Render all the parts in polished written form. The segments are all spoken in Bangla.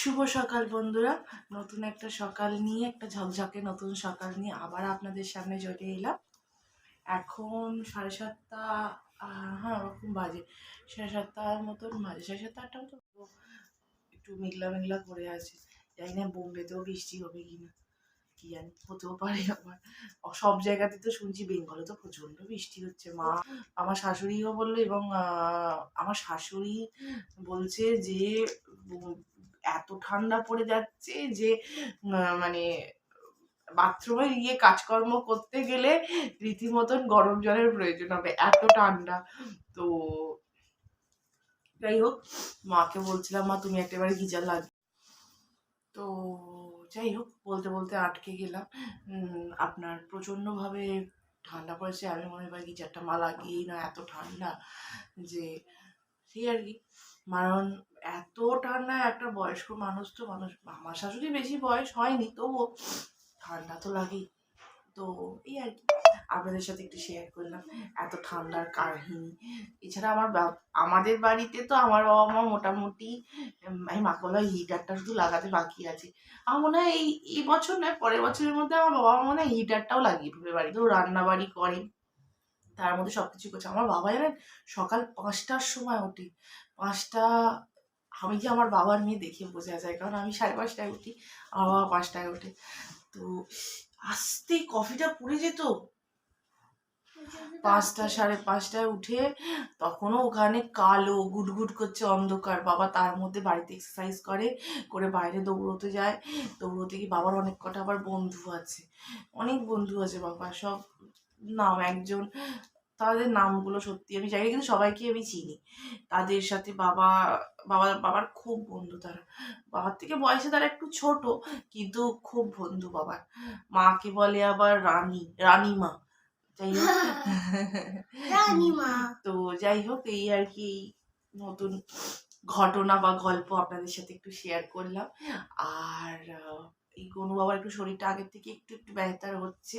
শুভ সকাল বন্ধুরা। নতুন একটা সকাল নিয়ে, একটা ঝকঝকে নতুন সকাল নিয়ে আবার আপনাদের সামনে চলে এলাম। এখন 7:30, হ্যাঁ ওরকম বাজে, 7:30 মতন বাজে, 7:30-8টা মতো। একটু মেঘলা মেঘলা করে আছে, জানি না বোম্বেতেও বৃষ্টি হবে কিনা, কি জানি, হতেও পারে। আবার সব জায়গাতে তো শুনছি বেঙ্গলে তো প্রচন্ড বৃষ্টি হচ্ছে। মা, আমার শাশুড়িও বললো, এবং আমার শাশুড়ি বলছে যে এত ঠান্ডা পড়ে যাচ্ছে যে মানে বাথরুমে গিয়ে কাজকর্ম করতে গেলে রীতিমতন গরম জলের প্রয়োজন হবে, এত ঠান্ডা। তো যাই হোক, মাকে বলছিলাম, মা তুমি একেবারে গিজার লাগবে। তো যাই হোক, বলতে বলতে আটকে গেলাম। আপনার প্রচণ্ডভাবে ঠান্ডা পড়েছে, আমি মনে হয় গিজারটা মা লাগিয়েই না, এত ঠান্ডা যে সেই আর কি। কারণ এত ঠান্ডা, একটা বয়স্ক মানুষ তো, আমার শাশুড়ি বেশি বয়স হয়নি, তবুও ঠান্ডা তো লাগেই। তো এই আর কি, আপনাদের সাথে একটু শেয়ার করলাম এত ঠান্ডার কাহিনী। এছাড়া আমাদের বাড়িতে তো আমার বাবা মা মোটামুটি, আমি মাকে বললাম হিটারটা শুধু লাগাতে বাকি আছে। আমার মনে হয় এই বছর নয়, পরের বছরের মধ্যে আমার বাবা মা মনে হয় হিটারটাও লাগিয়ে ফেলবে। বাড়িতেও রান্না বাড়ি করে, তার মধ্যে সবকিছু করছে। আমার বাবা জানেন সকাল 5টার সময় ওঠে। 5টা, আমি যে আমার বাবার মেয়ে দেখে বোঝা যায়, কারণ আমি 5:30টায় উঠি, আমার বাবা 5টায় ওঠে। তো আস্তে কফিটা পুড়ে যেত। 5টা 5:30টায় উঠে, তখনও ওখানে কালো গুটগুট করছে অন্ধকার। বাবা তার মধ্যে বাড়িতে এক্সারসাইজ করে বাইরে দৌড়োতে যায়। দৌড়োতে গিয়ে বাবার অনেক কটা আবার বন্ধু আছে, অনেক বন্ধু আছে বাবার। সব নাম একজন, তাদের নামগুলো সত্যি আমি জানি, কিন্তু সবাইকে আমি চিনি। তাদের সাথে বাবার খুব বন্ধু তারা। বাবার থেকে বয়সে তারা একটু ছোট, কিন্তু খুব বন্ধু বাবার। মাকে বলে আবার রানীমা। যাই হোক, তো যাই হোক, এই আর কি নতুন ঘটনা বা গল্প আপনাদের সাথে একটু শেয়ার করলাম। আর এই গনু বাবার একটু শরীরটা আগের থেকে একটু একটু বেহতার হচ্ছে।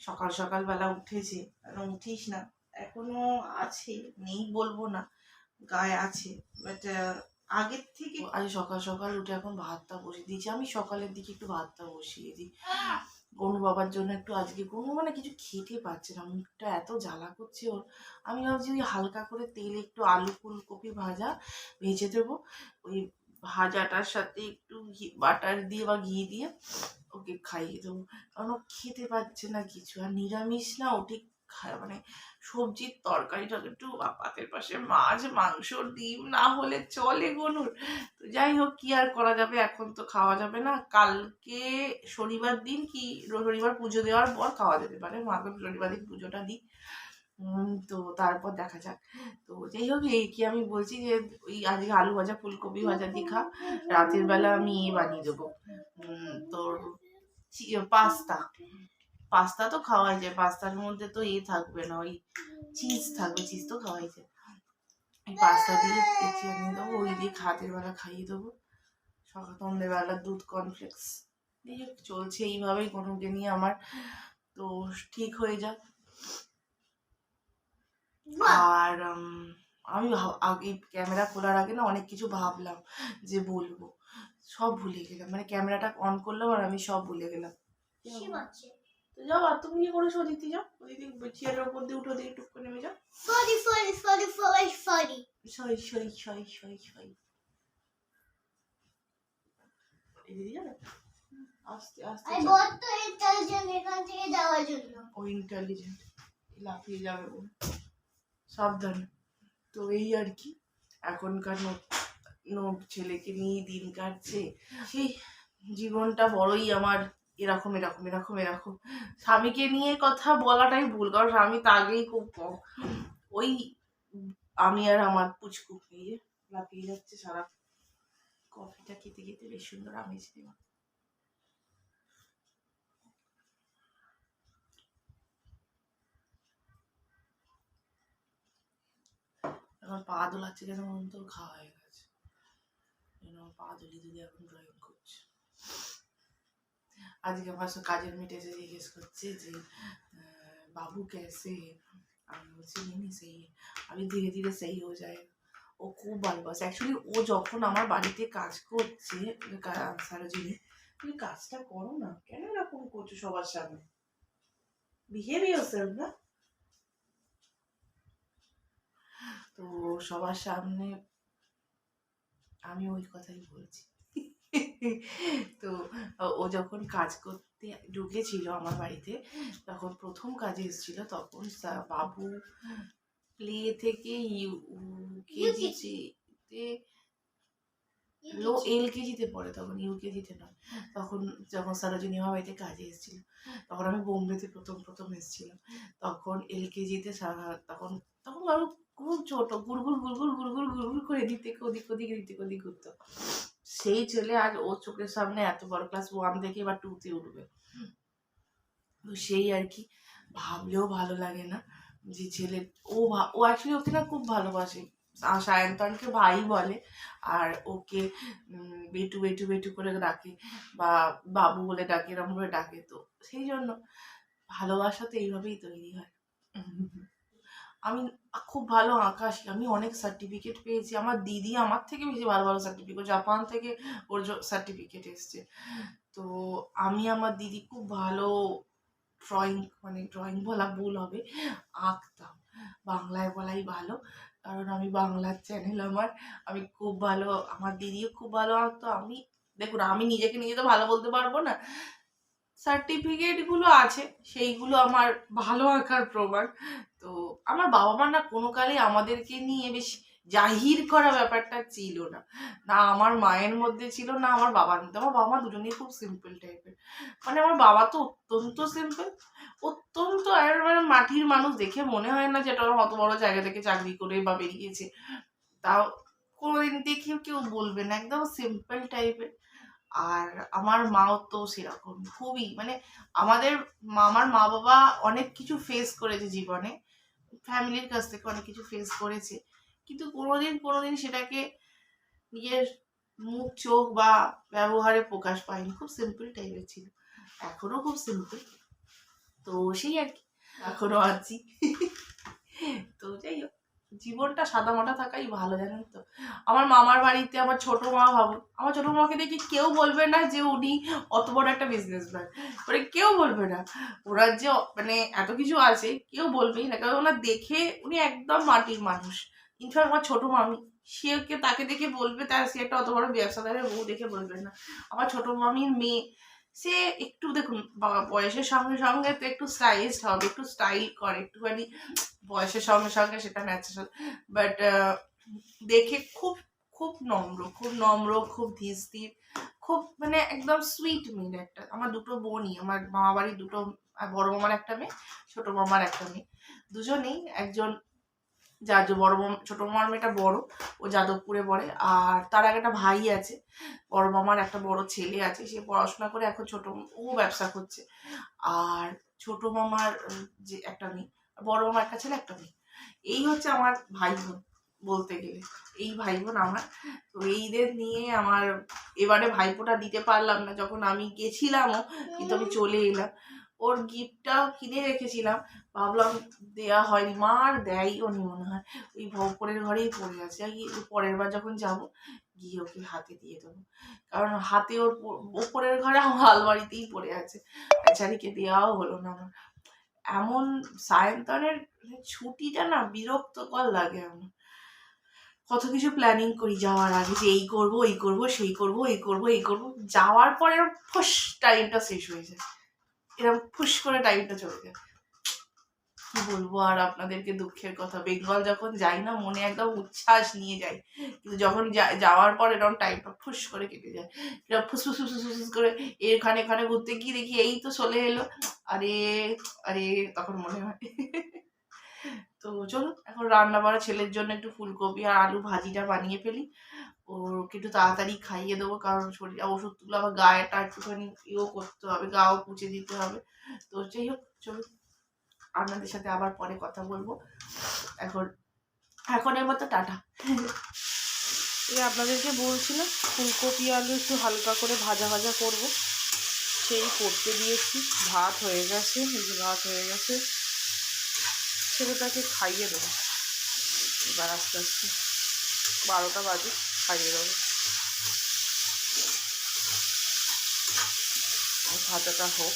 সকাল সকাল বেলা উঠেছে, উঠিস না, এখনো আছে, নেই বলবো না, গায়ে আছে, বাট আগের থেকে আজ সকাল সকাল উঠে এখন ভাতটা বসিয়ে দিয়েছি। আমি সকালের দিকে একটু ভাতটা বসিয়ে দিই গনু বাবার জন্য। একটু আজকে গনু মানে কিছু খেতে পারছে না, মুখটা এত জ্বালা করছে ওর। আমি ভাবছি ওই হালকা করে তেলে একটু আলু ফুলকপি ভাজা ভেজে দেবো, ওই ভাজাটার সাথে একটু বাটার দিয়ে বা ঘি দিয়ে ওকে খাইয়ে দেবো। কারণ ও খেতে পাচ্ছে না কিছু, আর নিরামিষ না ও ঠিক মানে সবজির তরকারিটা একটু পাতের পাশে মাছ মাংস ডিম না হলে চলে গনুর। তো যাই হোক, কি আর করা যাবে, এখন তো খাওয়া যাবে না। কালকে শনিবার দিন, কি শনিবার পুজো দেওয়ার পর খাওয়া যেতে পারে, মাকে শনিবার দিন পুজোটা দিই। তো তারপর দেখা যাক। তো যাই হোক, এই কি আমি বলছি যে ওই আজকে আলু ভাজা ফুলকপি ভাজা দিয়ে খা। রাতের বেলা আমি বানিয়ে দেবো তোর পাস্তা তো খাওয়াই যায়, পাস্তার মধ্যে তো থাকবে না, ওই চিজ থাকবে, চিজ তো খাওয়াই যায়। এই পাস্তা দিয়ে আনিয়ে দেবো, ওই দিয়ে খাতের বেলা খাইয়ে দেবো। সন্ধ্যেবেলা দুধ কর্নফ্লেক্স। এই চলছে এইভাবেই কোনোকে নিয়ে আমার। তো ঠিক হয়ে যাক। আর আমি আগে ক্যামেরা খোলার আগে না অনেক কিছু ভাবলাম যে বলবো, সব ভুলে গেলাম। মানে ক্যামেরাটা অন করলাম আর আমি সব ভুলে গেলাম। তো যাও, আর তুমি কি করেছো? দিতে যাও, ওদিকে চেয়ারের ওপর দিয়ে উঠো, দিয়ে টুক করে নেমে যাও। সরি। দিদি যাবে আস্তে আস্তে, ও ইন্টেলিজেন্ট, লাফিয়ে যাবে ও, সাবধানে। তো এই আর কি, এখনকার ছেলেকে নিয়ে দিন কাটছে। সেই জীবনটা বড়ই আমার এরকম এরকম এরকম এরকম। স্বামীকে নিয়ে কথা বলাটাই ভুল, কারণ স্বামী তো আগেই খুব কম। ওই আমি আর আমার পুচকু নিয়ে লাফিয়ে যাচ্ছে সারা। কফিটা খেতে খেতে বেশ সুন্দর আমেজ দেওয়া। এখন পা দোলাচ্ছে যেন মন তো খাওয়া হয়ে গেছে, পা দুলি দুলি এখন ড্রয়িং করছে। আজকে আমার কাজের মেটে এসে জিজ্ঞেস করছে যে বাবু कैसे है। আমি বলছি नहीं सही है, अभी धीरे धीरे सही हो जाएगा। ও খুব ভালোবাসে। অ্যাকচুয়ালি ও যখন আমার বাড়িতে কাজ করছে, সারোজিনী, তুমি কাজটা করো না, কেন এরকম করছো সবার সামনে? বিহেভ ইয়োরসেলফ না। তো সবার সামনে আমি ওই কথাই বলছি। তো ও যখন কাজ করতে ঢুকেছিল আমার বাড়িতে, তখন প্রথম কাজে এসেছিল, তখন বাবু প্লে থেকে কেজিতে এলকেজিতে পড়ে, তখন ইউকেজিতে নয়। তখন যখন সারোজিনী আমার বাড়িতে কাজে এসেছিল, তখন আমি বোম্বেতে প্রথম প্রথম এসেছিলাম, তখন এলকেজিতে তখন তখন বাবু খুব ছোট, গুড়গুড় গুড়গুড় গুড়গুড় গুড়গুড় করে দিক থেকে ওদিক ওদিক দিক ওদিক ঘুরতো। সেই ছেলে আজ ওর চোখের সামনে এত বড়, ক্লাস 1 থেকে এবার 2-তে উঠবে। তো সেই আর কি, ভাবলেও ভালো লাগে না যে ছেলে, ও অ্যাকচুয়ালি ওকে না খুব ভালোবাসে। সায়ন্তনকে ভাই বলে, আর ওকে বেটু বেটু বেটু করে ডাকে, বা বাবু বলে ডাকে, এরকম করে ডাকে। তো সেই জন্য ভালোবাসা তো এইভাবেই তৈরি হয়। আমি খুব ভালো আঁকা শিখি, আমি অনেক সার্টিফিকেট পেয়েছি। আমার দিদি আমার থেকে বেশি ভালো ভালো সার্টিফিকেট, জাপান থেকে ওর সার্টিফিকেট এসছে। তো আমি আমার দিদি খুব ভালো ড্রয়িং, মানে ড্রয়িং বলা ভুল হবে, আঁকতাম। বাংলায় বলাই ভালো, কারণ আমি বাংলার চ্যানেল আমার, আমি খুব ভালো, আমার দিদিও খুব ভালো আঁকতো। আমি দেখুন, আমি নিজেকে নিজে তো ভালো বলতে পারবো না, সার্টিফিকেটগুলো আছে, সেইগুলো আমার ভালো আঁকার প্রমাণ। তো আমার বাবা মা না কোনো কালে আমাদেরকে নিয়ে বেশ জাহির করা ব্যাপারটা ছিল না, না আমার মায়ের মধ্যে ছিল, না আমার বাবার মধ্যে। আমার বাবা মা দুজনেই খুব সিম্পল টাইপের, মানে আমার বাবা তো অত্যন্ত সিম্পল, অত্যন্ত মানে মাটির মানুষ, দেখে মনে হয় না যে এটা অত বড় জায়গা থেকে চাকরি করে বা বেরিয়েছে। তাও কোনোদিন দেখেও কেউ বলবে না, একদম সিম্পল টাইপের। আর আমার মাও তো সেরকম, খুবই মানে আমার মা বাবা অনেক কিছু ফেস করেছে জীবনে, ফ্যামিলির কাছ থেকে অনেক কিছু ফেস করেছে, কিন্তু কোনোদিন সেটাকে নিজের মুখ চোখ বা ব্যবহারে প্রকাশ পায়নি, খুব সিম্পল টাইপের ছিল, এখনো খুব সিম্পল। তো সেই আর কি, এখনো আছি। তো যাই হোক, জীবনটা সাদামাটা থাকাই ভালো, জানেন তো। আমার মামার বাড়িতে আমার ছোট মা, ভাবুন, আমার ছোট মাকে দেখি কেউ বলবে না যে উনি অত বড় একটা বিজনেসম্যান, মানে কেউ বলবে না ওনার যে মানে এত কিছু আছে, কেউ বলবেই না, কারণ ওনার দেখে উনি একদম মাটির মানুষ। ইনফ্যাক্ট আমার ছোট মামি, তাকে দেখে বলবে সে একটা অত বড় ব্যবসাদারের বউ দেখে বলবে না। আমার ছোট মামির মেয়ে, সে একটু দেখুন বয়সের সঙ্গে সঙ্গে তো একটু স্টাইলিস্ট হবে, একটু স্টাইল করে একটুখানি, বয়সের সঙ্গে সঙ্গে সেটা ন্যাচারাল, বাট দেখে খুব খুব নম্র, খুব নম্র, খুব ধীর স্থির, খুব মানে একদম সুইট মেয়ে একটা। আমার দুটো বোনই, আমার মামা বাড়ির দুটো, বড় মামার একটা মেয়ে, ছোট মামার একটা মেয়ে, দুজনেই একজন বড় মামা, ছোট মামার মেয়েটা বড়, ও যাদবপুরে পড়ে, আর তার আগে একটা ভাই আছে, বড় মামার একটা বড় ছেলে আছে, সে পড়াশোনা করে এখন ও ব্যবসা করছে। আর ছোট মামার যে একটা মেয়ে, বড় মামার একটা ছেলে একটা মেয়ে, এই হচ্ছে আমার ভাই বোন বলতে গেলে, এই ভাই বোন আমার। তো এইদের নিয়ে আমার এবারে ভাইফোঁটা দিতে পারলাম না, যখন আমি গেছিলামও, কিন্তু আমি চলে এলাম। ওর গিফটটাও কিনে রেখেছিলাম, ভাবলাম দেয়া হয়নি, মা আর দেয়ও নি মনে হয়, ওই ওপরের ঘরেই পড়ে আছে। পরের বার যখন যাব গিয়ে ওকে হাতে দিয়ে দেবো, কারণ হাতে ওর ওপরের ঘরে আমার আলমারিতেই পড়ে আছে, বেচারিকে দেওয়াও হলো না আমার। এমন সায়ন্তনের ছুটিটা না বিরক্তকর লাগে আমার, কত কিছু প্ল্যানিং করি যাওয়ার আগে, যে এই করবো এই করবো সেই করবো এই করবো এই করবো, যাওয়ার পর এরকম ফুস টাইমটা শেষ হয়ে যায়, এরকম ফুস করে টাইমটা চলে যায়। কি বলবো আর আপনাদেরকে দুঃখের কথা, বেঙ্গল যখন যাই না মনে একদম উচ্ছ্বাস নিয়ে যাই, কিন্তু যখন যাওয়ার পর এরকম টাইমটা ফুস করে কেটে যায়, এরকম ফুস ফুস ফুস ফুস ফুস করে এখানে এখানে ঘুরতে গিয়ে দেখি এই তো চলে এলো, আরে আরে, তখন মনে হয়। তো চলুন এখন রান্না বাড়া, ছেলের জন্য একটু ফুলকপি আর আলু ভাজিটা বানিয়ে ফেলি, ওকে একটু তাড়াতাড়ি খাইয়ে দেবো, কারণ শরীর ওষুধগুলো আবার গায়েটা একটুখানি করতে হবে, গাও পুছে দিতে হবে। তো যাই হোক, চলুন আপনাদের সাথে আবার পরে কথা বলবো, এখন এখনের মতো টাটা। এই আপনাদেরকে বলছিলাম ফুলকপি আলু একটু হালকা করে ভাজা ভাজা করব, সেই করতে দিয়েছি, ভাত হয়ে গেছে, এই যে ভাত হয়ে গেছে, ছেলেটাকে খাইয়ে দেবো এবার আস্তে আস্তে। 12টা বাজে খাইয়ে দেবো। ভাজাটা হোক।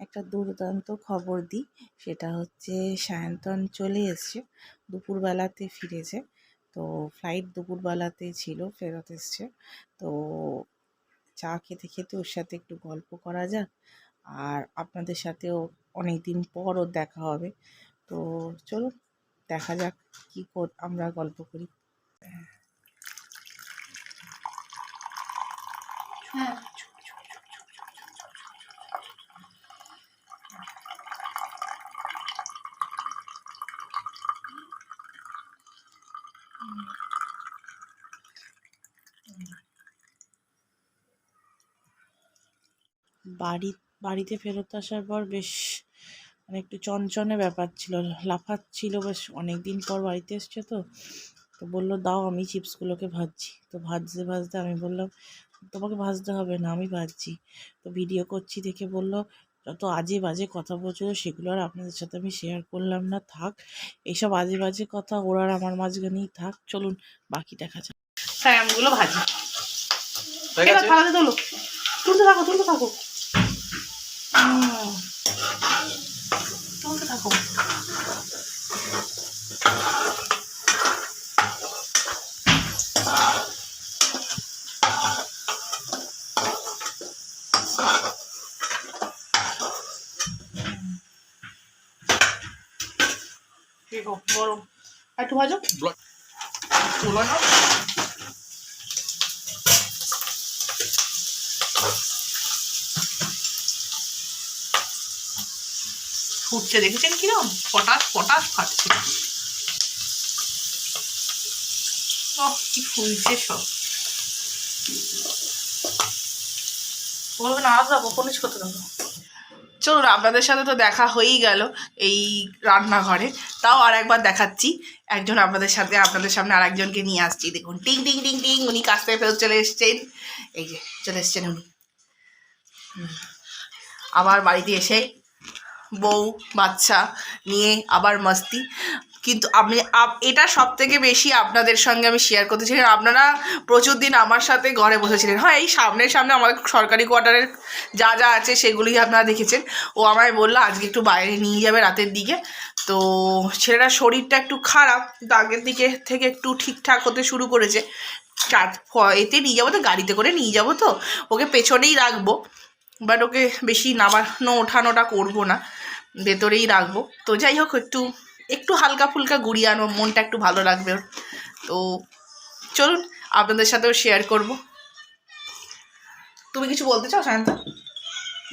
একটা দুর্দান্ত খবর দিই, সেটা হচ্ছে সায়ন্তন চলে এসছে, দুপুরবেলাতে ফিরেছে। তো ফ্লাইট দুপুরবেলাতে ছিল, ফেরত এসছে। তো চা খেতে খেতে ওর সাথে একটু গল্প করা যাক, আর আপনাদের সাথেও অনেক দিন পর ওর দেখা হবে। তো চলুন দেখা যাক কী আমরা গল্প করি। হ্যাঁ, বাড়িতে ফেরত আসার পর বেশ মানে একটু চনচনে ব্যাপার ছিল, লাফাচ্ছিল, বেশ অনেক দিন পর বাড়িতে এসছে। তো বললো দাও আমি চিপসগুলোকে ভাজছি। তো ভাজতে ভাজতে আমি বললাম তোমাকে ভাজতে হবে না, আমি ভাজছি। তো ভিডিও করছি দেখে বললো যত আজে বাজে কথা বলছিল সেগুলো আর আপনাদের সাথে আমি শেয়ার করলাম না, থাক এইসব আজে বাজে কথা ওর আর আমার মাঝখানেই থাক। চলুন বাকি দেখা যাক। হ্যাঁ আমগুলো ভাজি থালাতে তোলো, তুলতে থাকো তুলতে থাকো তুলতে থাকো। গরম একটু ভাজো, তুলো না। ফুটছে দেখেছেন কিরম পটাশ পটাশ ফাটছে। কি ফুলছে সব, বলবেন আলাদা কখনই করতে থাকো। চলুন আপনাদের সাথে তো দেখা হয়েই গেল এই রান্নাঘরে, তাও আর একবার দেখাচ্ছি। আপনাদের সামনে আর একজনকে নিয়ে আসছি। দেখুন টিং টিং টিং টিং, উনি কাছ থেকে ফেরত চলে এসছেন। এই যে চলে এসছেন উনি। আবার বাড়িতে এসে বউ বাচ্চা নিয়ে আবার মাস্তি। কিন্তু এটা সব থেকে বেশি আপনাদের সঙ্গে আমি শেয়ার করতে চাই। আপনারা প্রচুর দিন আমার সাথে ঘরে বসেছিলেন, হ্যাঁ এই সামনে আমাদের সরকারি কোয়ার্টারের যা যা আছে সেগুলি আপনারা দেখেছেন। ও আমায় বললো আজকে একটু বাইরে নিয়ে যাবে রাতের দিকে। তো ছেলেটার শরীরটা একটু খারাপ, কিন্তু আগের দিকে থেকে একটু ঠিকঠাক হতে শুরু করেছে। এতে নিয়ে যাবো তো, গাড়িতে করে নিয়ে যাবো, তো ওকে পেছনেই রাখবো, বাট ওকে বেশি নামানো ওঠানোটা করবো না, ভেতরেই রাখবো। তো যাই হোক একটু হালকা ফুলকা ঘুরিয়ানো, মনটা একটু ভালো লাগবে ওর। তো চলুন আপনাদের সাথেও শেয়ার করব। তুমি কিছু বলতে চাও সায়ন্তা?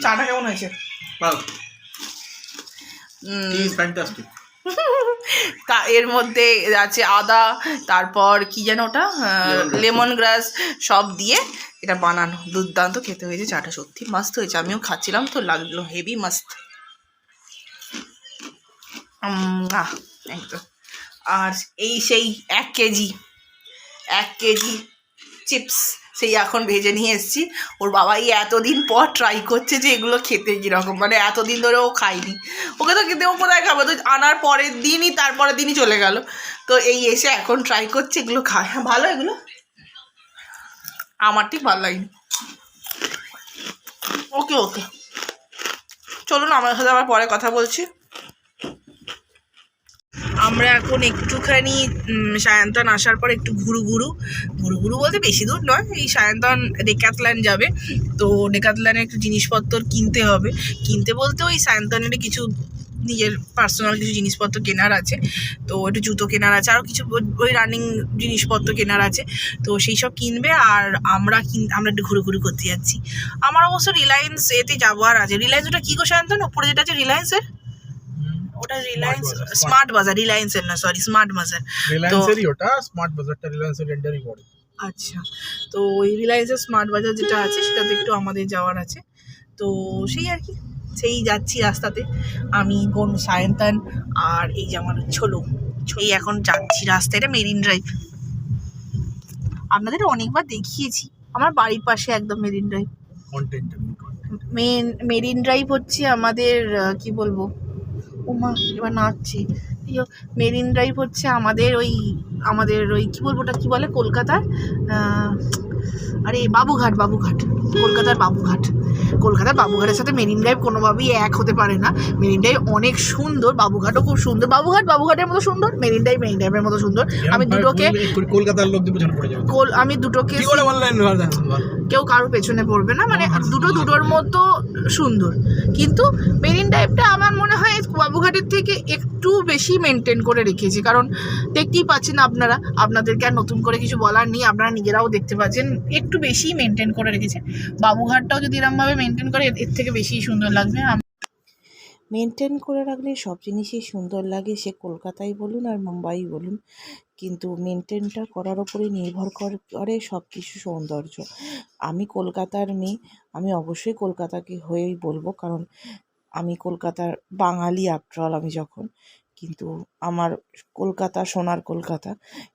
চাটা কেমন হয়েছে? তা এর মধ্যে আছে আদা, তারপর কি যেন ওটা লেমন গ্রাস সব দিয়ে এটা বানানো, দুর্দান্ত খেতে হয়েছে। চাটা সত্যি মাস্ত হয়েছে, আমিও খাচ্ছিলাম তো লাগলো হেভি মাস্ত। একদম। আর সেই 1 কেজি চিপস সেই এখন ভেজে নিয়ে এসেছি। ওর বাবা এতদিন পর ট্রাই করছে যে এগুলো খেতে কীরকম, মানে এতদিন ধরে ও খায়নি। ওকে তো খেতে ও কোথায় খাবে, তো আনার পরের দিনই তারপরের দিনই চলে গেল। তো এই এসে এখন ট্রাই করছে, এগুলো খায়। হ্যাঁ ভালো, এগুলো আমার ঠিক ভালো লাগেনি। ওকে চলুন আমার সাথে আবার পরে কথা বলছি। আমরা এখন একটুখানি সায়ন্তন আসার পর একটু ঘুরু বলতে বেশি দূর নয়, এই সায়ন্তন ডেকাথল্যান্ড যাবে। তো ডেকাথল্যান্ডে একটু জিনিসপত্র কিনতে বলতে ওই সায়ন্তনের কিছু নিজের পার্সোনাল কিছু জিনিসপত্র কেনার আছে। তো একটু জুতো কেনার আছে, আরও কিছু ওই রানিং জিনিসপত্র কেনার আছে। তো সেই সব কিনবে, আর আমরা একটু ঘুরু করতে যাচ্ছি। আমার অবশ্য রিলায়েন্স এতে যাবো আর আছে। রিলায়েন্স ওটা কী গো সায়ন্তন, ওপরে যেটা আছে রিলায়েন্সের, ওটা রিলায়েন্স স্মার্ট বাজার, রিলায়েন্সের না সরি স্মার্ট বাজার, রিলায়েন্সেরই ওটা। স্মার্ট বাজারটা রিলায়েন্সের রেন্ডারই পড়ে। আচ্ছা, তো ওই রিলায়েন্সের স্মার্ট বাজার যেটা আছে সেটাতে একটু আমাদের যাওয়ার আছে। তো সেই আর কি, সেই যাচ্ছি রাস্তাতে আমি, বোন সায়ন্তন আর এই যে আমার ছোলো, এই এখন যাচ্ছি রাস্তায়। এটা মেরিন ড্রাইভ, আপনাদের অনেকবার দেখিয়েছি, আমার বাড়ির পাশে একদম মেরিন ড্রাইভ। মেরিন ড্রাইভ হচ্ছে আমাদের কি বলবো, ওমা এবার নাচছি। মেরিন ড্রাইভ হচ্ছে আমাদের ওই কী বলবো, ওটা কী বলে কলকাতার, আরে বাবুঘাট, কলকাতার বাবুঘাটের সাথে মেরিন ড্রাইভ কোনোভাবেই এক হতে পারে না। মেরিন ড্রাইভ অনেক সুন্দর, বাবুঘাটও খুব সুন্দর। বাবুঘাটের মতো সুন্দর, মেরিন ড্রাইভের মতো সুন্দর। আমি দুটোকে কলকাতার লোকদের পেছনে পড়ে যাবে, আমি দুটোকে কেউ কারোর পেছনে পড়বে না, মানে দুটোর মতো সুন্দর। কিন্তু মেরিন ড্রাইভটা আমার মনে হয় বাবুঘাটের থেকে একটু বেশি মেনটেন করে রেখেছে, কারণ দেখতেই পাচ্ছেন আপনারা, আপনাদেরকে আর নতুন করে কিছু বলার নেই, আপনারা নিজেরাও দেখতে পাচ্ছেন একটু বেশি মেনটেন করে রেখেছে। বাবুঘাটটাও যদি এরমভাবে মেনটেন করে এর থেকে বেশি সুন্দর লাগবে। মেনটেন করে রাখলে সব জিনিসই সুন্দর লাগে, সে কলকাতায় বলুন আর মুম্বাই বলুন, কিন্তু মেনটেনটা করার ওপরেই নির্ভর করে সব কিছু সৌন্দর্য। আমি কলকাতার মেয়ে, আমি অবশ্যই কলকাতাকে হয়েই বলবো, কারণ আমি কলকাতার বাঙালি আফটারঅল আমি যখন, কিন্তু আমার কলকাতা সোনার কলকাতা,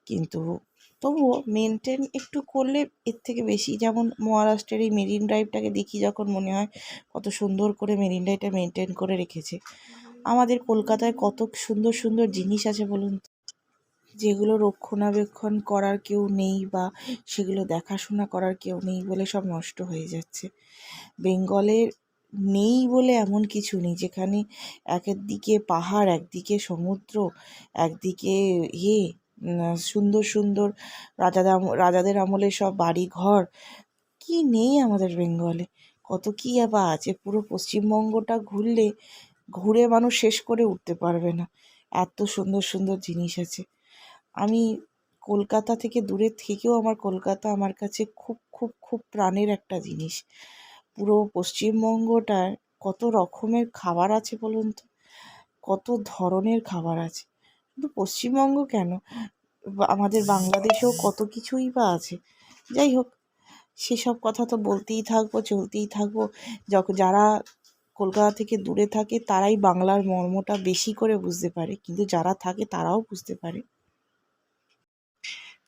কিন্তু তবুও মেনটেন একটু করলে এর থেকে বেশি, যেমন মহারাষ্ট্রের এই মেরিন ড্রাইভটাকে দেখি যখন মনে হয় কত সুন্দর করে মেরিন ড্রাইভটা মেনটেন করে রেখেছে। আমাদের কলকাতায় কত সুন্দর সুন্দর জিনিস আছে বলুন তো, যেগুলো রক্ষণাবেক্ষণ করার কেউ নেই বা সেগুলো দেখাশোনা করার কেউ নেই বলে সব নষ্ট হয়ে যাচ্ছে। বেঙ্গলের নেই বলে এমন কিছু নেই, যেখানে একদিকে পাহাড়, একদিকে সমুদ্র, একদিকে সুন্দর সুন্দর রাজাদের আমলের সব বাড়ি ঘর, কি নেই আমাদের বেঙ্গলে, কত কী আবার আছে। পুরো পশ্চিমবঙ্গটা ঘুরে মানুষ শেষ করে উঠতে পারবে না, এত সুন্দর সুন্দর জিনিস আছে। আমি কলকাতা থেকে দূরে থেকেও আমার কলকাতা আমার কাছে খুব খুব খুব প্রাণের একটা জিনিস। পুরো পশ্চিমবঙ্গটায় কত রকমের খাবার আছে বলুন তো, কত ধরনের খাবার আছে। শুধু পশ্চিমবঙ্গ কেন, আমাদের বাংলাদেশেও কত কিছুই বা আছে। যাই হোক, সেসব কথা তো বলতেই থাকবো, চলতেই থাকবো। যারা কলকাতা থেকে দূরে থাকে তারাই বাংলার মর্মটা বেশি করে বুঝতে পারে, কিন্তু যারা থাকে তারাও বুঝতে পারে।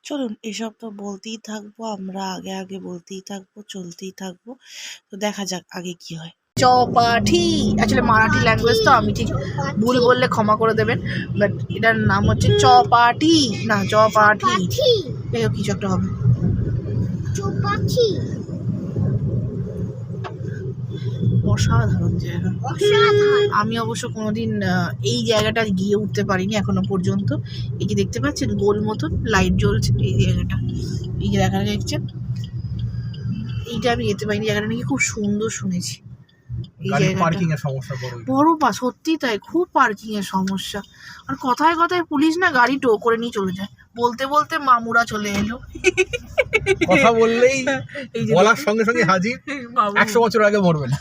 চলুন, এসব তো বলতেই থাকবো, আমরা আগে বলতেই থাকবো, চলতেই থাকবো। তো দেখা যাক আগে কি হয়। চপাঠি, অ্যাকচুয়ালি মারাঠি ল্যাঙ্গুয়েজ, তো আমি ঠিক ভুল বললে ক্ষমা করে দেবেন, বাট এটার নাম হচ্ছে চপাটি, না চপাঠি, যাই হোক কিছু একটা হবে। অসাধারণ জায়গা, আমি অবশ্য কোনোদিন এই জায়গাটা গিয়ে উঠতে পারিনি এখনো পর্যন্ত। এই যে দেখতে পাচ্ছেন গোল মতন লাইট জ্বলছে, এই জায়গাটা, এই যে দেখা যাচ্ছে, এইটা আমি যেতে পারিনি। জায়গাটা নাকি খুব সুন্দর শুনেছি। এই জায়গাটা সত্যি তাই, খুব পার্কিং এর সমস্যা। আর কথায় কথায় পুলিশ না গাড়ি টো করে নিয়ে চলে যায়, বলতে বলতে মামুরা চলে এলো। কথা বললেই বলার সঙ্গে সঙ্গে হাজির, 100 বছর আগে মরবে না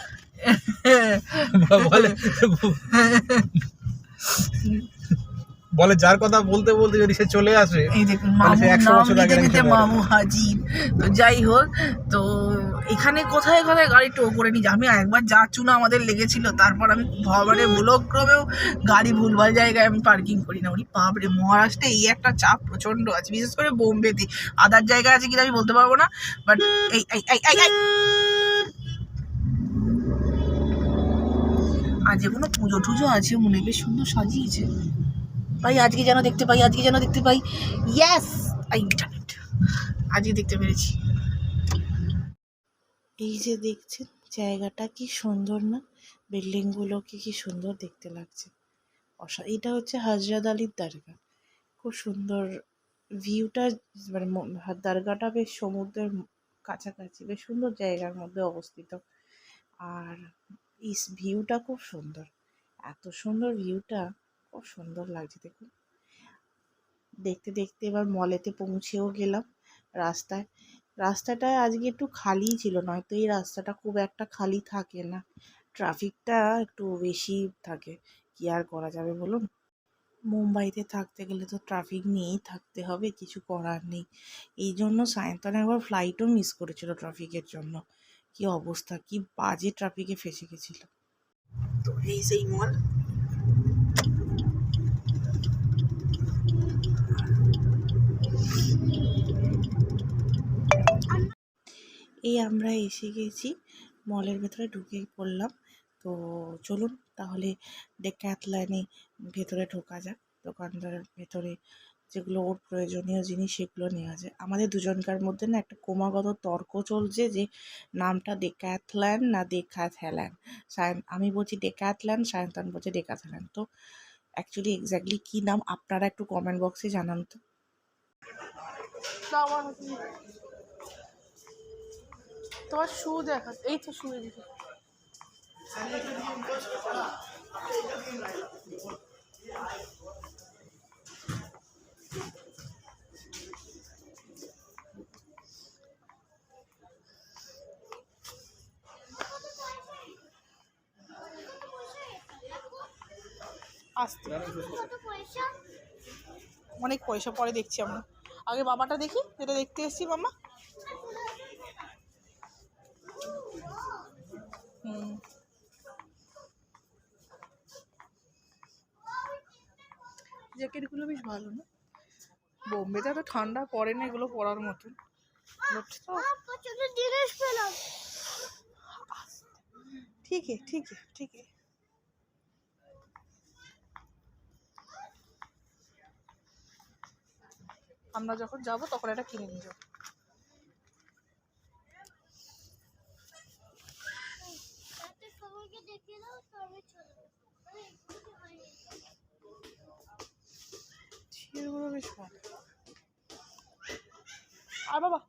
বলে, যার কথা বলতে বলতে যদি সে চলে আসে, এই দেখুন মামু হাজির। তো যাই হোক, তো এখানে কোথায় কোথায় গাড়ি টো করে নিয়ে, আমি একবার যা চুনা আমাদের লেগেছিল, তারপর আমি ভবারে ভুলক্রমেও গাড়ি ভুলভাল জায়গায় আমি পার্কিং করি না। উনি বাপরে, মহারাষ্ট্রে এই একটা চাপ প্রচণ্ড আছে, বিশেষ করে বোম্বেতে। আদার জায়গা আছে কিনা আমি বলতে পারবো না, বাট এই আর যে কোনো পুজো টুজো আছে মনে বেশ সুন্দর সাজিয়েছে ভাই। আজকে যেন দেখতে পাই, ইয়েস, আজকে দেখতে পেরেছি। এই যে দেখছেন জায়গাটা কি সুন্দর না, বিল্ডিংগুলোকে কি সুন্দর দেখতে লাগছে। এটা হচ্ছে হজরত আলীর দরগা, খুব সুন্দর ভিউটা, মানে দরগাটা বেশ সমুদ্রের কাছাকাছি, বেশ সুন্দর জায়গার মধ্যে অবস্থিত। আর এই ভিউটা খুব সুন্দর, এত সুন্দর ভিউটা, খুব সুন্দর লাগছে। দেখুন, দেখতে দেখতে এবার মলেতে পৌঁছেও গেলাম। রাস্তাটা আজকে একটু খালি ছিল, নয়তো এই রাস্তাটা খুব একটা খালি থাকে না, ট্রাফিকটা একটু বেশি থাকে। কি আর করা যাবে বলুন, মুম্বাইতে থাকতে গেলে তো ট্রাফিক নিয়েই থাকতে হবে, কিছু করার নেই। এই জন্য সায়ন্তন একবার ফ্লাইটও মিস করেছিল ট্রাফিকের জন্য। কি অবস্থা, কি বাজে ট্রাফিকে ফেসে গেছিল। তো এই সেই মল, এই আমরা এসে গেছি, মলের ভেতরে ঢুকে পড়লাম। তো তো চলুন তাহলে ডেক্যাথলনে ভেতরে ঢোকা যাক। দোকানদারের ভেতরে যেগুলো ওর প্রয়োজনীয় জিনিস সেগুলো নেওয়া যায়। আমাদের দুজনকার মধ্যে না একটা ক্রমাগত তর্ক চলছে যে নামটা ডেক্যাথলন না ডেকাথ্যালন। আমি বলছি ডেক্যাথলন, সায়ন্তন বলছে ডেকাথলন। তো অ্যাকচুয়ালি এক্স্যাক্টলি কী নাম আপনারা একটু কমেন্ট বক্সে জানান তো। তোমার শু দেখা, এই তো শু দেখি। আসতে অনেক পয়সা, পরে দেখছি আমরা। আগে বাবাটা দেখি, যেটা দেখতে এসেছি মামা। জ্যাকেটগুলো বেশ ভালো না? বোম্বেতে তো ঠান্ডা পড়ে না এগুলো পরার মতন। ঠিক है ठीक है ठीक है। আমরা যখন যাব তখন এটা কিনে নিয়ে যাবো। বেশ ভালো। আর বাবা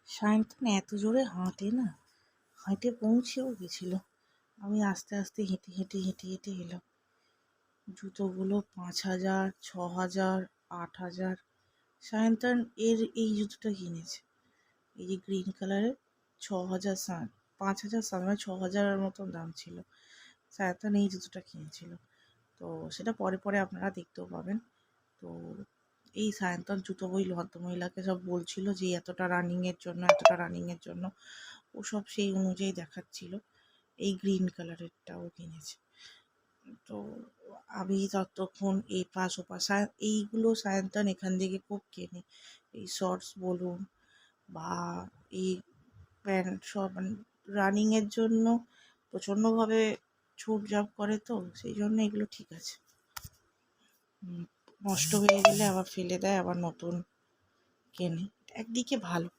সায়ন্তন এত জোরে হাঁটে না, হেঁটে পৌঁছেও গেছিলো। আমি আস্তে আস্তে হেঁটে হেঁটে হেঁটে হেঁটে এলাম। জুতোগুলো 5,000, 6,000, 8,000। সায়ন্তন এই জুতোটা কিনেছে, এই যে গ্রিন কালারের, 6,000 5,000 সামনে 6,000-এর মতন দাম ছিল। সায়ন্তন এই জুতোটা কিনেছিল। তো সেটা পরে পরে আপনারা দেখতেও পাবেন। তো এই সায়ন্তন জুতো ওই ভদ্রমহিলাকে সব বলছিল যে এতটা রানিংয়ের জন্য, এতটা রানিংয়ের জন্য, ও সব সেই অনুযায়ী দেখাচ্ছিল। এই গ্রিন কালারেরটাও কিনেছে। তো আমি ততক্ষণ এই পাশ ওপাশ এইগুলো সায়ন্তন এখান থেকে খুব কেনে। এই শর্টস বলুন বা এই প্যান্ট সব, মানে রানিংয়ের জন্য প্রচণ্ডভাবে ছুট জাপ করে, তো সেই জন্য এগুলো ঠিক আছে। নষ্ট হয়ে গেলে আবার ফেলে দেয়, আবার নতুন কেনে, একদিকে ভালো।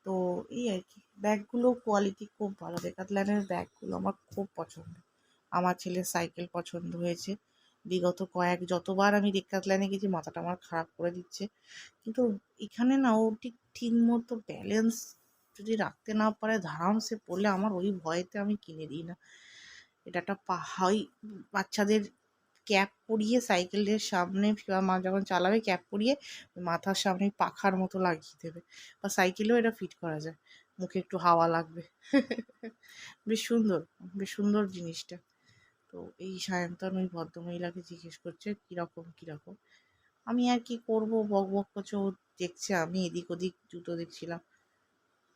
তো এই আর কি, ব্যাগগুলো কোয়ালিটি খুব ভালো। ডেকাথলনের ব্যাগগুলো আমার খুব পছন্দ। আমার ছেলের সাইকেল পছন্দ হয়েছে। বিগত যতবার আমি ডেকাথলনে গেছি মাথাটা আমার খারাপ করে দিচ্ছে। কিন্তু এখানে না ও ঠিক মতো ব্যালেন্স যদি রাখতে না পারে, ধারামসে পড়লে আমার ওই ভয়েতে আমি কিনে দিই না। এটা একটা বাচ্চাদের ক্যাপ পরিয়ে সাইকেলের সামনে মা যখন চালাবে ক্যাপ পরিয়ে মাথার সামনে পাখার মতো লাগিয়ে দেবে, বা সাইকেলেও এটা ফিট করা যায়, মুখে একটু হাওয়া লাগবে। বেশ সুন্দর জিনিসটা। তো এই সায়ন্তন ওই ভদ্রমহিলাকে জিজ্ঞেস করছে কীরকম। আমি আর কি করব, বক করছে, ও দেখছে, আমি এদিক ওদিক জুতো দেখছিলাম।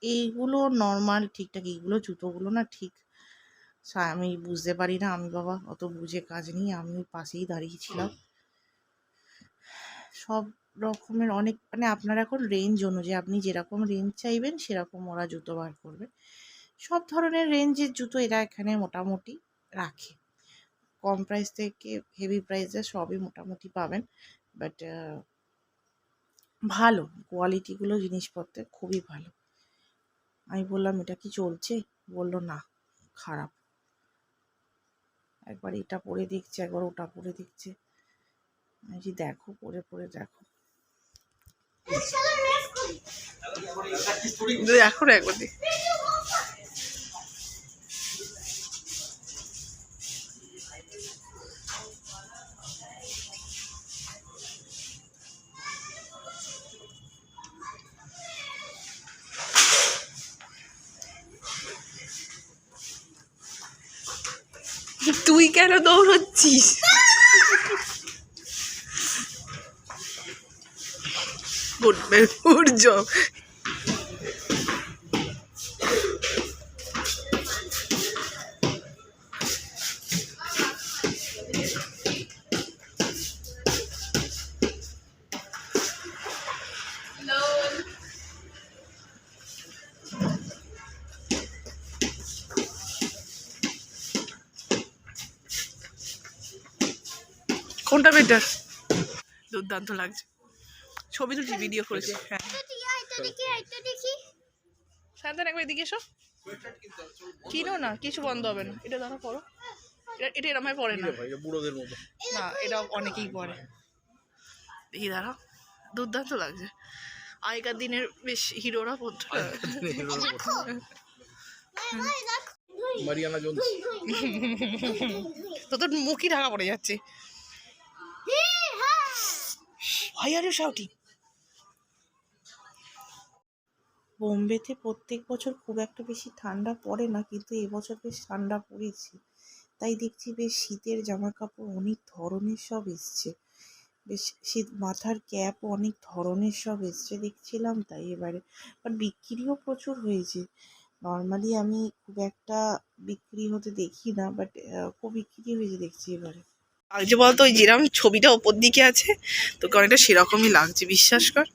এইগুলো নর্মাল ঠিকঠাক, এইগুলো জুতোগুলো না ঠিক আমি বুঝতে পারি না। আমি বাবা অত বুঝে কাজ নেই, আমি পাশেই দাঁড়িয়েছিলাম। সব রকমের অনেক, মানে আপনার এখন রেঞ্জ অনুযায়ী আপনি যেরকম রেঞ্জ চাইবেন সেরকম ওরা জুতো বার করবে। সব ধরনের রেঞ্জের জুতো এরা এখানে মোটামুটি রাখে। কম প্রাইস থেকে হেভি প্রাইসে সবই মোটামুটি পাবেন। বাট ভালো কোয়ালিটিগুলো, জিনিসপত্রের খুবই ভালো। আমি বললাম এটা কি চলছে? বলল না, খারাপ। একবার এটা পরে দেখছে, একবার ওটা পরে দেখছে। আমি বলছি দেখো, পরে দেখো। দেখো না একবার দেখি। তুই কেন দৌড়চ্ছিস? Good job. কোনটা বেটার? দুর্দান্ত লাগছে। ছবি তুলছি, ভিডিও করেছি। হ্যাঁ সায়ন্তন একবার এদিকে এসো। কিনো না, কিছু বন্ধ হবে না। এটা ধরো পড়ো। এটা এরম ভাবে পড়ে না, বুড়োদের মতো। না এটা অনেকেই পড়ে। দেখি দাঁড়াও, দুর্দান্ত লাগছে। আগেকার দিনের বেশ হিরোরা পড়তো। Mariana Jones. তো তোর মুখই ঢাকা পড়ে যাচ্ছে। Why are you shouting? বোম্বেতে প্রত্যেক বছর খুব একটা বেশি ঠান্ডা পড়ে না, কিন্তু এবছর বেশ ঠান্ডা পড়েছে। তাই দেখছি বেশ শীতের জামা কাপড় অনেক ধরনের সব এসছে, বেশ শীত মাথার ক্যাপও অনেক ধরনের সব এসছে দেখছিলাম। তাই এবারে বাট বিক্রিও প্রচুর হয়েছে। নর্মালি আমি খুব একটা বিক্রি হতে দেখি না, বাট খুব বিক্রি হয়েছে দেখছি এবারে। লাগছে বলতো, ওই যেরকম ছবিটা ওপর দিকে আছে তোকে অনেকটা সেরকমই লাগছে, বিশ্বাস কর।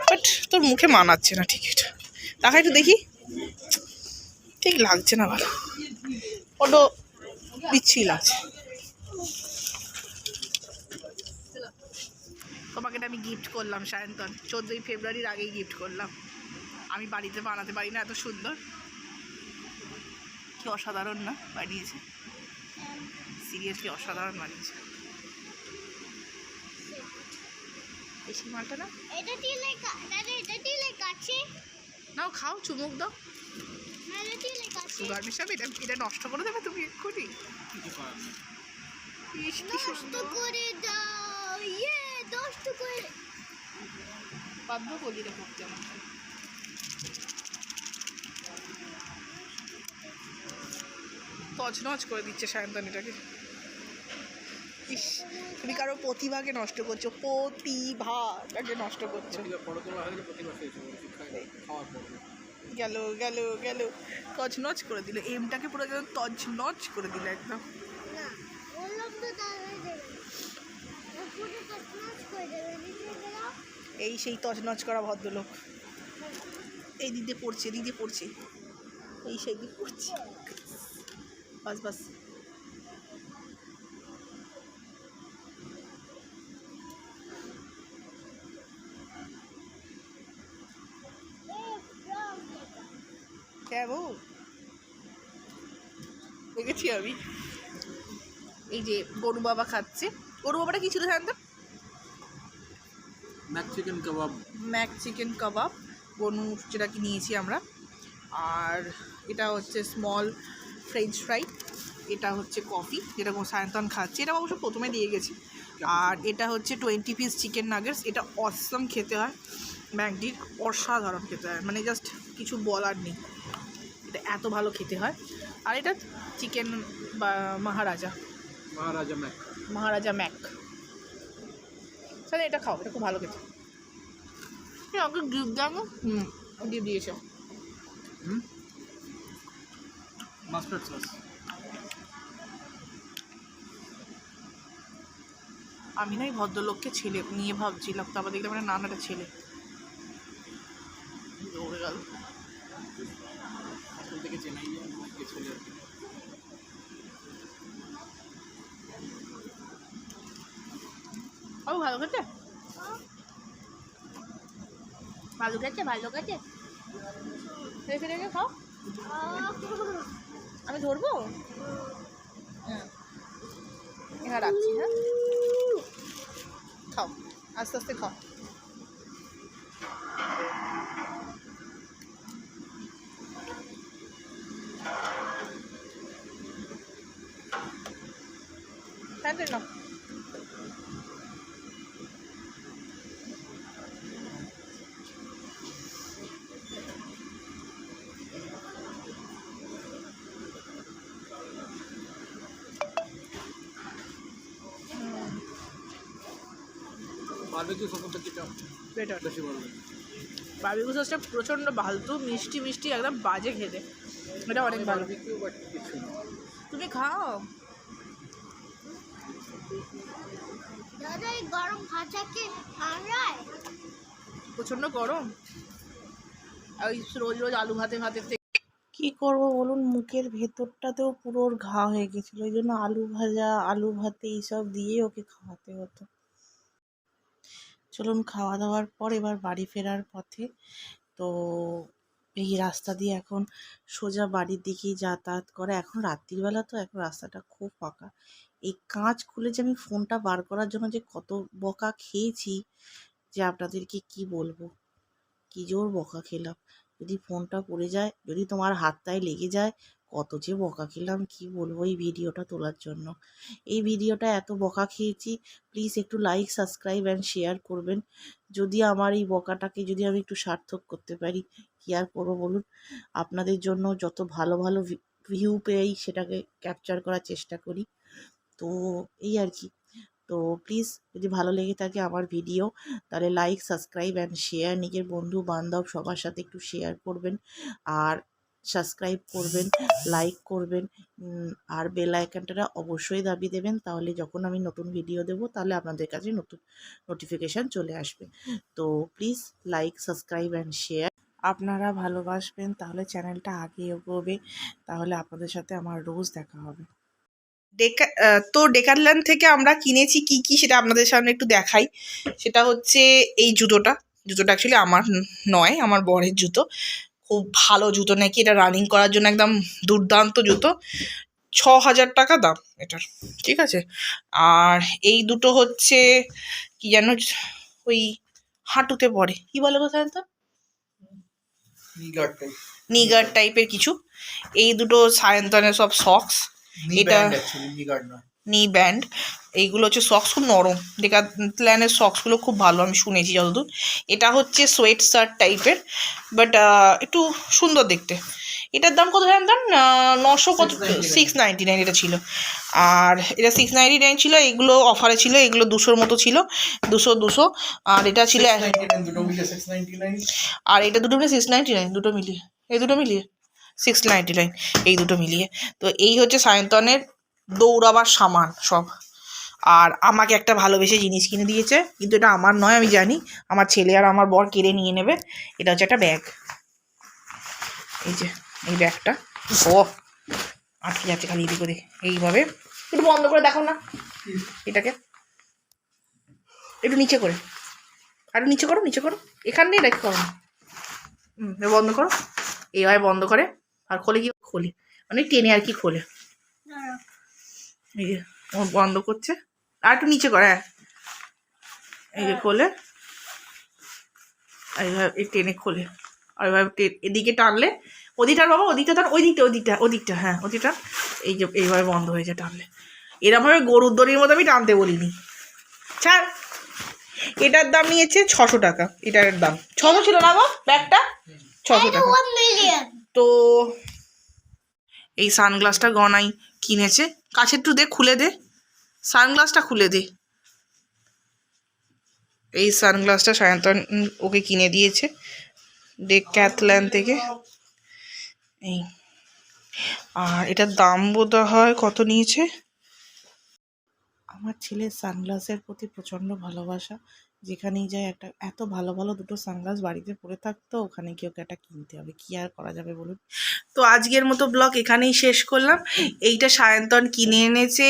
বাট তোর মুখে মানাচ্ছে না ঠিক এটা। দেখা একটু দেখি, ঠিক লাগছে না ভালো, ওটা বিচ্ছিরি লাগছে। তোমাকে এটা আমি গিফট করলাম সায়ন্তন, 14ই ফেব্রুয়ারির আগেই গিফট করলাম। আমি বাড়িতে বানাতে পারি না এত সুন্দর। কি অসাধারণ না বানিয়েছে, সিরিয়াসলি অসাধারণ বানিয়েছে। বেশি মালটা না, এটা দিলে দাদা এটা দিলে কাছে নাও খাও, চুমুক দাও। এটা দিলে কাছে সুগার মিশাবে, এটা নষ্ট করে দেবে তুমি এক্ষুনি। ইস, কি নষ্ট সুন্দর। করে দাও, নষ্ট করে বাধ্য বলি রে করতে আমাকে। তছনছ করে দিচ্ছে সায়ন্তন এটাকে। ইস, তুমি কারো প্রতিভাকে নষ্ট করছো, প্রতিভাটাকে নষ্ট করছো। গেল গেল গেল, তছনছ করে দিল, এমটাকে পুরো একদম তছনছ করে দিল একদম। না বললাম তো দাদা দেবে পুরো কাজ করে দেবে নিচে গেলাম। এই সেই তছনছ করা ভদ্রলোক। এই দিদি পড়ছে, দিদি পড়ছে, এই সেই দিদি পড়ছে। বাস বাস। কেমন দেখেছি আমি। এই যে গরু বাবা খাচ্ছে। গরু বাবাটা কি ছিল জানতো? ম্যাক চিকেন কাবাব। ম্যাক চিকেন কাবাব গনু যেটাকে নিয়েছি আমরা। আর এটা হচ্ছে স্মল ফ্রেঞ্চ ফ্রাই। এটা হচ্ছে কফি, যেটা সায়ন্তন খাচ্ছে। এটা অবশ্য প্রথমে দিয়ে গেছি। আর এটা হচ্ছে 20 পিস চিকেন নাগেটস। এটা অসম খেতে হয়, ম্যাকডির অসাধারণ খেতে হয়, মানে জাস্ট কিছু বলার নেই, এটা এত ভালো খেতে হয়। আর এটা চিকেন বা মহারাজা ম্যাক। তাহলে এটা খাও, এটা খুব ভালো খেতে। আমাকে গিফট দাও না। গিফট দিয়েছে। Mustard sauce. আমি না এই ভদ্রলোককে ছেলে নিয়ে ভাবছিলাম, তারপর দেখলাম না, নানাটা ছেলে। দৌড়ে গেল। থেকে চেনাই ছেলে। ও ভালো খেতে, ভালো খেতে, ভালো খেতে। রেখে রেখে খাও, আমি ধরবো। হ্যাঁ এখানে রাখছি। হ্যাঁ খাও, আস্তে আস্তে খাও। হ্যাঁ না বারবিকিউ সসের থেকে এটা বেটার। বেশি ভালো লাগে। বারবিকিউ সসটা প্রচণ্ড ফালতু, মিষ্টি মিষ্টি একদম বাজে খেতে, এটা অনেক ভালো। বারবিকিউ বাট কিছু না। তুমি খাও। দাদা এই গরম ভাজা কি ঠান্ডায়? প্রচণ্ড গরম, আর ওই রোজ রোজ আলু ভাতের থেকে কি করব বলুন, মুখের ভেতরটাতেও পুরো ওর ঘা হয়ে গেছিলো, ওই জন্য আলু ভাজা আলু ভাতে এইসব দিয়ে ওকে খাওয়াতে হতো। চলুন, খাওয়া দাওয়ার পর এবার বাড়ি ফেরার পথে। তো এই রাস্তা দিয়ে এখন সোজা বাড়ির দিকেই যাতায়াত করে। এখন রাত্রিবেলা তো, এখন রাস্তাটা খুব ফাঁকা। এই কাঁচ খুলে যে আমি ফোনটা বার করার জন্য যে কত বকা খেয়েছি, যে আপনাদেরকে কি বলবো, কি জোর বকা খেলাম। যদি ফোনটা পড়ে যায়, যদি তোমার হাতটায় লেগে যায়, কত যে বকা খেলাম কি বলবো এই ভিডিওটা তোলার জন্য। এই ভিডিওটা এত বকা খেয়েছি, প্লিজ একটু লাইক সাবস্ক্রাইব অ্যান্ড শেয়ার করবেন। যদি আমার এই বকাটাকে যদি আমি একটু সার্থক করতে পারি, কি আর করবো বলুন। আপনাদের জন্য যত ভালো ভালো ভিউ পেয়েই সেটাকে ক্যাপচার করার চেষ্টা করি। তো এই আর কি। তো প্লিজ যদি ভালো লেগে থাকে আমার ভিডিও, তাহলে লাইক সাবস্ক্রাইব অ্যান্ড শেয়ার, নিজের বন্ধু বান্ধব সবার সাথে একটু শেয়ার করবেন, আর সাবস্ক্রাইব করবেন, লাইক করবেন, আর বেল আইকনটা অবশ্যই দাবিয়ে দেবেন। তাহলে যখন আমি নতুন ভিডিও দেবো, তাহলে আপনাদের কাছে নতুন নোটিফিকেশান চলে আসবে। তো please like subscribe and share. আপনারা ভালোবাসবেন, তাহলে চ্যানেলটা আগে এগোবে, তাহলে আপনাদের সাথে আমার রোজ দেখা হবে। তো ডেকারল্যান্ড থেকে আমরা কিনেছি কি কি সেটা আপনাদের সামনে একটু দেখাই। সেটা হচ্ছে এই জুতোটা অ্যাকচুয়ালি আমার নয়, আমার বরের জুতো। খুব ভালো জুতো নাকি, এটা রানিং করার জন্য একদম দুর্দান্ত জুতো। 6,000 টাকা দাম এটার, ঠিক আছে। আর এই দুটো হচ্ছে কি যেন, ওই হাঁটুতে পড়ে, কি বলে গো সায়ন্তন, নিগার টাইপ, নিগার টাইপের কিছু। এই দুটো সায়ন্তনের সব সক্স, এটা নিগার না, নি ব্যান্ড। এইগুলো হচ্ছে সক্স, খুব নরম। ডেকাথল্যানের সক্সগুলো খুব ভালো, আমি শুনেছি যতদূর। এটা হচ্ছে সোয়েট শার্ট টাইপের, বাট একটু সুন্দর দেখতে। এটার দাম কত জানতাম, 900 কত, 699 এটা ছিল। আর এটা 699 ছিল, এগুলো অফারে ছিল, এগুলো 200-র মতো ছিল, 200। আর এটা ছিল, দুটো মিলে 699, আর এটা দুটো মিলে 699, দুটো মিলিয়ে, এই দুটো মিলিয়ে 699, এই দুটো মিলিয়ে। তো এই হচ্ছে সায়ন্তনের দৌড়াবার সামান সব। আর আমাকে একটা ভালোবেসে জিনিস কিনে দিয়েছে, কিন্তু এটা আমার নয়, আমি জানি আমার ছেলে আর আমার বর কেড়ে নিয়ে নেবে। এটা হচ্ছে একটা ব্যাগ, এই যে এই ব্যাগটা। ও আটকে যাচ্ছে খালি এদিক ওদিক, এইভাবে একটু বন্ধ করে দেখো না এটাকে, একটু নিচে করে, আর নিচে করো, নিচে করো, এখান দিয়ে রেখে করো না, বন্ধ করো, এইভাবে বন্ধ করে। আর খোলে কি, খোলে অনেক টেনে আর কি খোলে, এই যে ও বন্ধ করছে, আর একটু নিচে করে, হ্যাঁ এই যে খোলে, এইভাবে টেনে খোলে। আর এভাবে এদিকে টানলে, ওদিকটা বাবা, ওদিকটা টান, ওদিকটা হ্যাঁ ওদিকটা, এই যে এইভাবে বন্ধ হয়ে যায় টানলে। এরমভাবে গরুর দড়ির মতো আমি টানতে বলিনি, ছাড়। এটার দাম নিয়েছে 600 টাকা, এটার দাম 600 ছিল না গো ব্যাগটা, 600 টাকা। 1 মিলিয়ন। তো এই সানগ্লাসটা গনাই কিনেছে, কাছে একটু দে, খুলে দে সানগ্লাসটা, খুলে দে। এই সানগ্লাসটা সায়ন্তন ওকে কিনে দিয়েছে ডেকাথল্যান্ড থেকে। এই, আর এটার দাম বোধ হয় কত নিয়েছে। আমার ছেলের সানগ্লাসের প্রতি প্রচণ্ড ভালোবাসা, যেখানেই যায় একটা এত ভালো ভালো দুটো সানগ্লাস বাড়িতে পড়ে থাকতো, ওখানে গিয়ে ওকে একটা কিনতে হবে, কি আর করা যাবে বলুন। তো আজকের মতো ব্লগ এখানেই শেষ করলাম। এইটা সায়ন্তন কিনে এনেছে,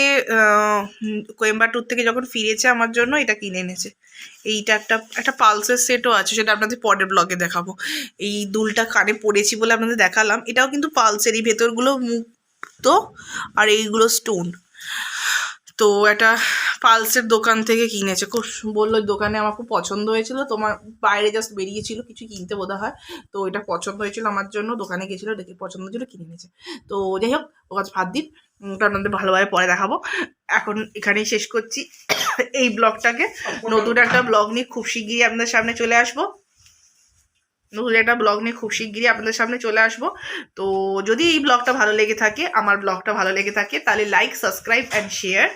কোয়েম্বাটুর থেকে যখন ফিরেছে আমার জন্য এটা কিনে এনেছে। এইটা একটা পালসের সেটও আছে, সেটা আপনাদের পরের ব্লগে দেখাবো। এই দুলটা কানে পড়েছি বলে আপনাদের দেখালাম, এটাও কিন্তু পালসের, এই ভেতরগুলো মুক্ত আর এইগুলো স্টোন। তো একটা পালসের দোকান থেকে কিনেছে, খুব বললো দোকানে আমার খুব পছন্দ হয়েছিল, তোমার বাইরে জাস্ট বেরিয়েছিল কিছু কিনতে বোধ হয়, তো এটা পছন্দ হয়েছিল আমার জন্য, দোকানে গেছিলো দেখে পছন্দ হয়েছিল কিনে নিয়েছে। তো যাই হোক, ও আজ ভাত দিন, ওটা আপনাদের ভালোভাবে পরে দেখাবো। এখন এখানেই শেষ করছি এই ব্লগটাকে। নতুন একটা ব্লগ নিয়ে খুব শিগগিরই আপনাদের সামনে চলে আসবো। নতুন একটা ব্লগ নিয়ে খুব শিগগিরই আপনাদের সামনে চলে আসবো। তো যদি এই ব্লগটা ভালো লেগে থাকে, আমার ব্লগটা ভালো লেগে থাকে, তাহলে লাইক, সাবস্ক্রাইব অ্যান্ড শেয়ার।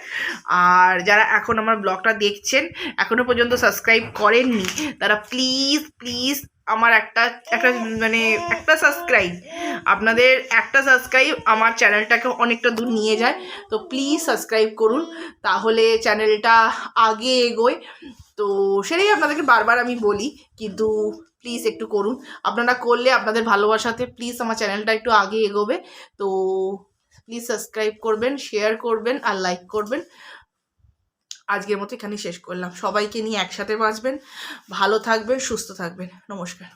আর যারা এখন আমার ব্লগটা দেখছেন, এখনও পর্যন্ত সাবস্ক্রাইব করেননি, তারা প্লিজ প্লিজ আমার একটা সাবস্ক্রাইব, আপনাদের একটা সাবস্ক্রাইব আমার চ্যানেলটাকে অনেকটা দূর নিয়ে যায়। তো প্লিজ সাবস্ক্রাইব করুন, তাহলে চ্যানেলটা আগে এগোয়। তো সেটাই আপনাদেরকে বারবার আমি বলি, কিন্তু প্লিজ একটু করুন। আপনারা করলে আপনাদের ভালোবাসাতে প্লিজ আমার চ্যানেলটা একটু আগে এগোবে। তো প্লিজ সাবস্ক্রাইব করবেন, শেয়ার করবেন আর লাইক করবেন। আজকের মতো এখানেই শেষ করলাম। সবাইকে নিয়ে একসাথে বাঁচবেন, ভালো থাকবেন, সুস্থ থাকবেন। নমস্কার।